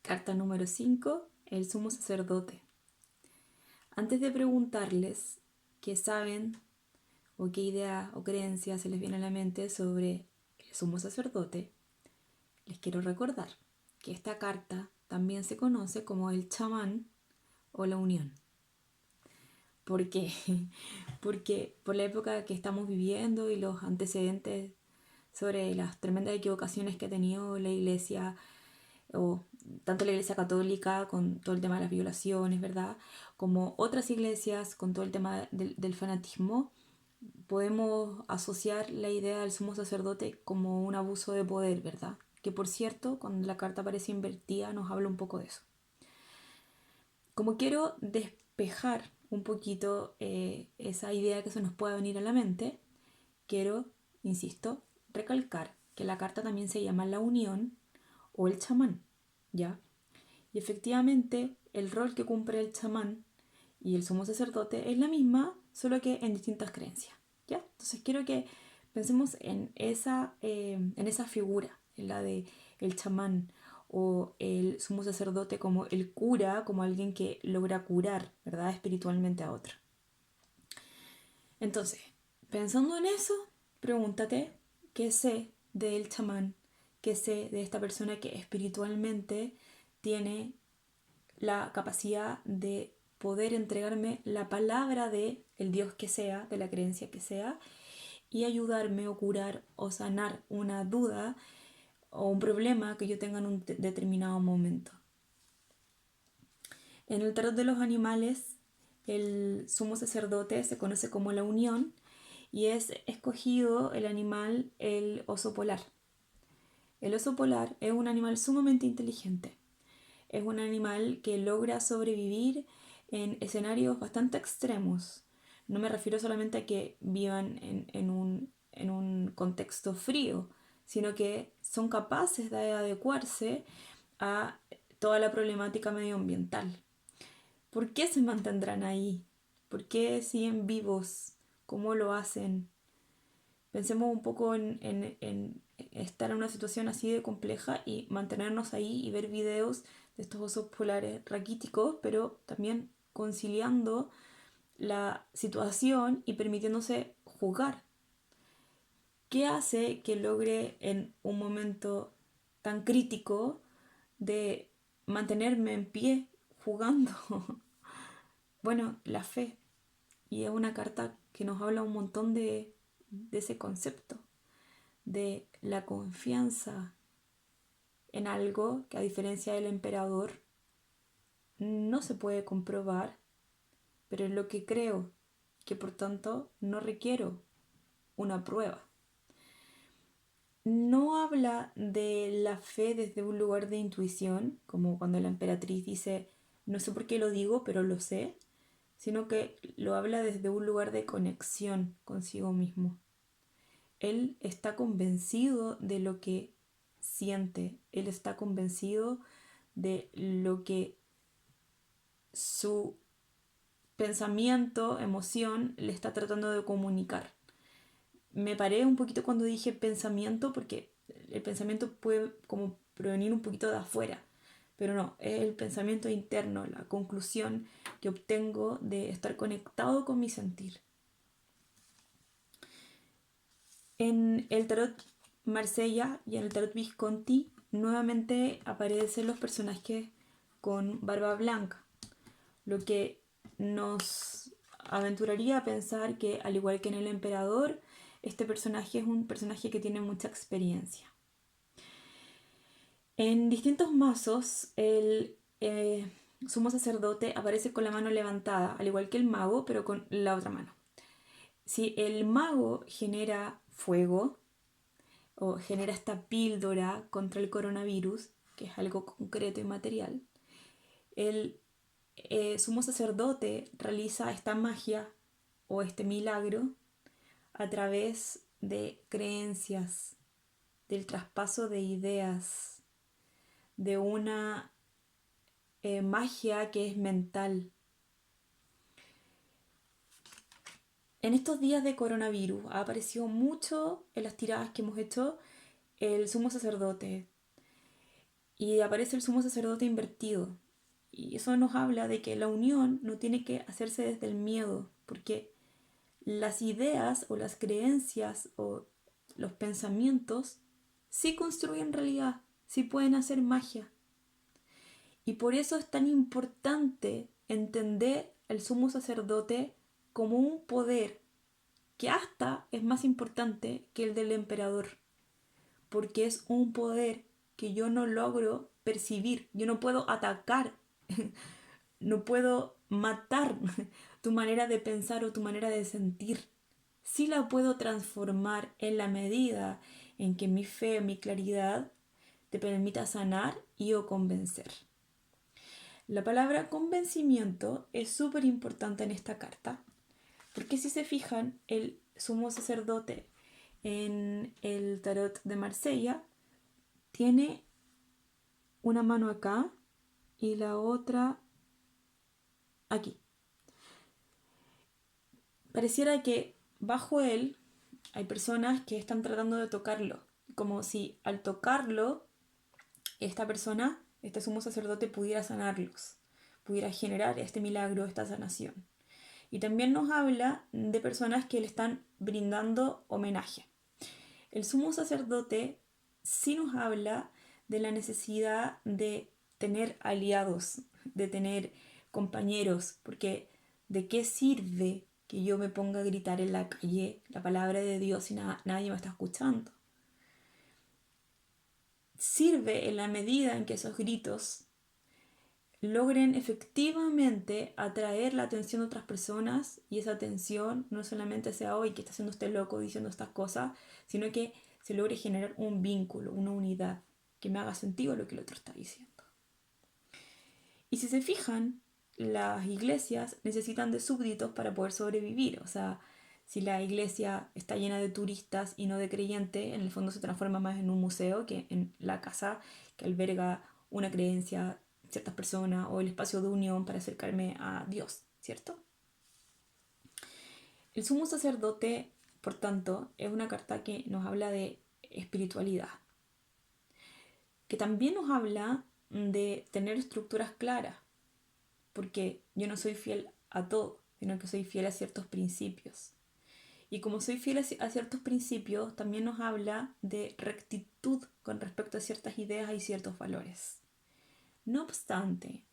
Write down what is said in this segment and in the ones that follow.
Carta número 5, el sumo sacerdote. Antes de preguntarles qué saben o qué idea o creencia se les viene a la mente sobre el sumo sacerdote, les quiero recordar que esta carta también se conoce como el chamán o la unión. ¿Por qué? Porque por la época que estamos viviendo y los antecedentes sobre las tremendas equivocaciones que ha tenido la iglesia, o tanto la iglesia católica con todo el tema de las violaciones, ¿verdad? Como otras iglesias con todo el tema del fanatismo, podemos asociar la idea del sumo sacerdote como un abuso de poder, ¿verdad? Que por cierto, cuando la carta aparece invertida nos habla un poco de eso. Como quiero despejar un poquito esa idea que se nos pueda venir a la mente, quiero, insisto, recalcar que la carta también se llama la unión o el chamán, ¿ya? Y efectivamente el rol que cumple el chamán y el sumo sacerdote es la misma, solo que en distintas creencias, ¿ya? Entonces quiero que pensemos en esa figura, en la de el chamán o el sumo sacerdote como el cura, como alguien que logra curar, ¿verdad? Espiritualmente a otro. Entonces, pensando en eso, pregúntate qué sé del chamán, qué sé de esta persona que espiritualmente tiene la capacidad de poder entregarme la palabra de el Dios que sea, de la creencia que sea, y ayudarme o curar o sanar una duda o un problema que yo tenga en un determinado momento. En el tarot de los animales, el sumo sacerdote se conoce como la unión y es escogido el animal, el oso polar. El oso polar es un animal sumamente inteligente. Es un animal que logra sobrevivir en escenarios bastante extremos. No me refiero solamente a que vivan en un contexto frío, sino que son capaces de adecuarse a toda la problemática medioambiental. ¿Por qué se mantendrán ahí? ¿Por qué siguen vivos? ¿Cómo lo hacen? Pensemos un poco en estar en una situación así de compleja y mantenernos ahí y ver videos de estos osos polares raquíticos, pero también conciliando la situación y permitiéndose jugar. ¿Qué hace que logre en un momento tan crítico de mantenerme en pie jugando? Bueno, la fe. Y es una carta que nos habla un montón de ese concepto, de la confianza en algo que a diferencia del emperador no se puede comprobar, pero es lo que creo, que por tanto no requiero una prueba. No habla de la fe desde un lugar de intuición, como cuando la emperatriz dice, no sé por qué lo digo, pero lo sé, sino que lo habla desde un lugar de conexión consigo mismo. Él está convencido de lo que siente, él está convencido de lo que su pensamiento, emoción le está tratando de comunicar. Me paré un poquito cuando dije pensamiento porque el pensamiento puede como provenir un poquito de afuera, pero no, es el pensamiento interno, la conclusión que obtengo de estar conectado con mi sentir. En el tarot Marsella y en el tarot Visconti nuevamente aparecen los personajes con barba blanca, lo que nos aventuraría a pensar que, al igual que en el emperador, este personaje es un personaje que tiene mucha experiencia. En distintos mazos, el sumo sacerdote aparece con la mano levantada, al igual que el mago, pero con la otra mano. Si el mago genera fuego o genera esta píldora contra el coronavirus, que es algo concreto y material, el sumo sacerdote realiza esta magia o este milagro a través de creencias, del traspaso de ideas, de una magia que es mental. En estos días de coronavirus ha aparecido mucho en las tiradas que hemos hecho el sumo sacerdote y aparece el sumo sacerdote invertido. Y eso nos habla de que la unión no tiene que hacerse desde el miedo, porque las ideas o las creencias o los pensamientos sí construyen realidad, sí pueden hacer magia. Y por eso es tan importante entender el sumo sacerdote como un poder que hasta es más importante que el del emperador, porque es un poder que yo no logro percibir, yo no puedo atacar, no puedo matar tu manera de pensar o tu manera de sentir. Sí la puedo transformar en la medida en que mi fe, mi claridad te permita sanar y o convencer. La palabra convencimiento es súper importante en esta carta, porque si se fijan, el sumo sacerdote en el tarot de Marsella tiene una mano acá y la otra aquí. Pareciera que bajo él hay personas que están tratando de tocarlo, como si al tocarlo esta persona, este sumo sacerdote, pudiera sanarlos, pudiera generar este milagro, esta sanación. Y también nos habla de personas que le están brindando homenaje. El sumo sacerdote sí nos habla de la necesidad de tener aliados, de tener compañeros, porque ¿de qué sirve que yo me ponga a gritar en la calle la palabra de Dios si nadie me está escuchando? Sirve en la medida en que esos gritos logren efectivamente atraer la atención de otras personas y esa atención no solamente sea hoy que está haciendo este loco diciendo estas cosas, sino que se logre generar un vínculo, una unidad que me haga sentido lo que el otro está diciendo. Y si se fijan, las iglesias necesitan de súbditos para poder sobrevivir. O sea, si la iglesia está llena de turistas y no de creyentes, en el fondo se transforma más en un museo que en la casa que alberga una creencia, ciertas personas o el espacio de unión para acercarme a Dios, ¿cierto? El sumo sacerdote, por tanto, es una carta que nos habla de espiritualidad, que también nos habla de tener estructuras claras, porque yo no soy fiel a todo, sino que soy fiel a ciertos principios. Y como soy fiel a ciertos principios, también nos habla de rectitud con respecto a ciertas ideas y ciertos valores. No obstante,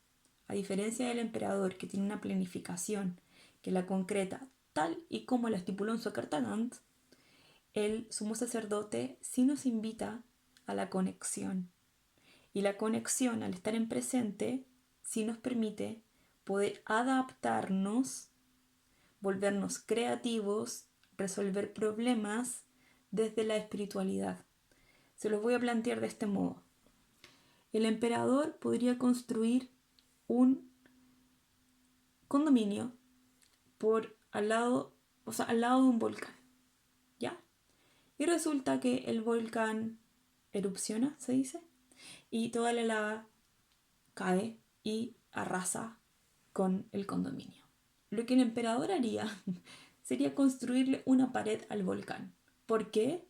a diferencia del emperador que tiene una planificación que la concreta tal y como la estipuló en su carta Gant, el sumo sacerdote sí nos invita a la conexión. Y la conexión, al estar en presente, sí nos permite poder adaptarnos, volvernos creativos, resolver problemas desde la espiritualidad. Se los voy a plantear de este modo. El emperador podría construir un condominio al lado de un volcán, ¿ya? Y resulta que el volcán erupciona, se dice, y toda la lava cae y arrasa con el condominio. Lo que el emperador haría sería construirle una pared al volcán. ¿Por qué?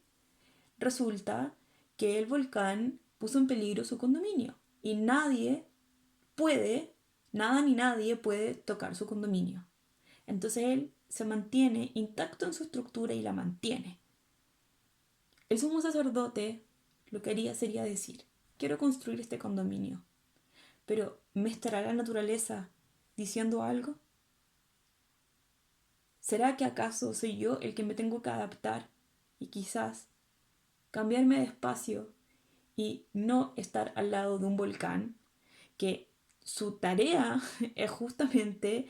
Resulta que el volcán puso en peligro su condominio y nada ni nadie puede tocar su condominio. Entonces él se mantiene intacto en su estructura y la mantiene. El sumo sacerdote lo que haría sería decir, quiero construir este condominio, pero ¿me estará la naturaleza diciendo algo? ¿Será que acaso soy yo el que me tengo que adaptar y quizás cambiarme de espacio y no estar al lado de un volcán que su tarea es justamente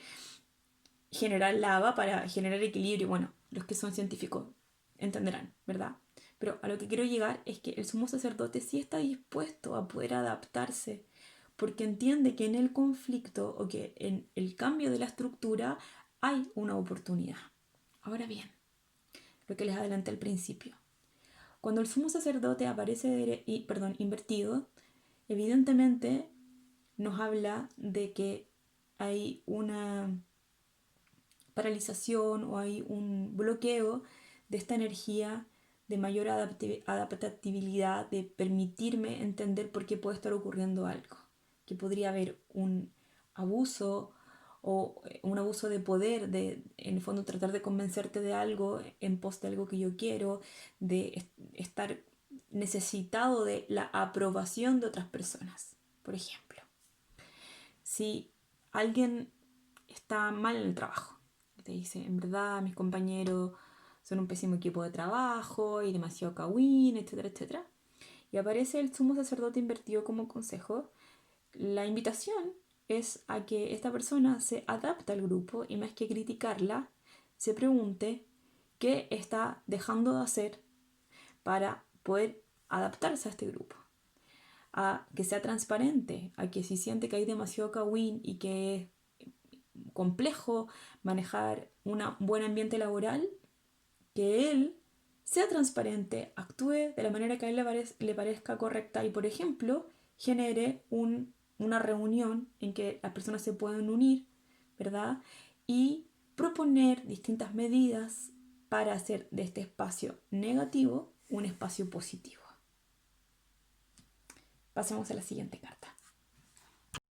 generar lava para generar equilibrio? Bueno, los que son científicos entenderán, ¿verdad? Pero a lo que quiero llegar es que el sumo sacerdote sí está dispuesto a poder adaptarse porque entiende que en el conflicto o que en el cambio de la estructura hay una oportunidad. Ahora bien, lo que les adelanté al principio. Cuando el sumo sacerdote aparece invertido, evidentemente nos habla de que hay una paralización o hay un bloqueo de esta energía de mayor adaptabilidad, de permitirme entender por qué puede estar ocurriendo algo, que podría haber un abuso o un abuso de poder, de en el fondo tratar de convencerte de algo en pos de algo que yo quiero, de estar necesitado de la aprobación de otras personas. Por ejemplo, si alguien está mal en el trabajo, te dice, en verdad mis compañeros son un pésimo equipo de trabajo y demasiado cagüín, etcétera, etcétera, y aparece el sumo sacerdote invertido como consejo, la invitación es a que esta persona se adapte al grupo y más que criticarla, se pregunte qué está dejando de hacer para poder adaptarse a este grupo. A que sea transparente, a que si siente que hay demasiado cagüín y que es complejo manejar un buen ambiente laboral, que él sea transparente, actúe de la manera que a él le parezca correcta y, por ejemplo, genere una reunión en que las personas se puedan unir, ¿verdad? Y proponer distintas medidas para hacer de este espacio negativo un espacio positivo. Pasemos a la siguiente carta.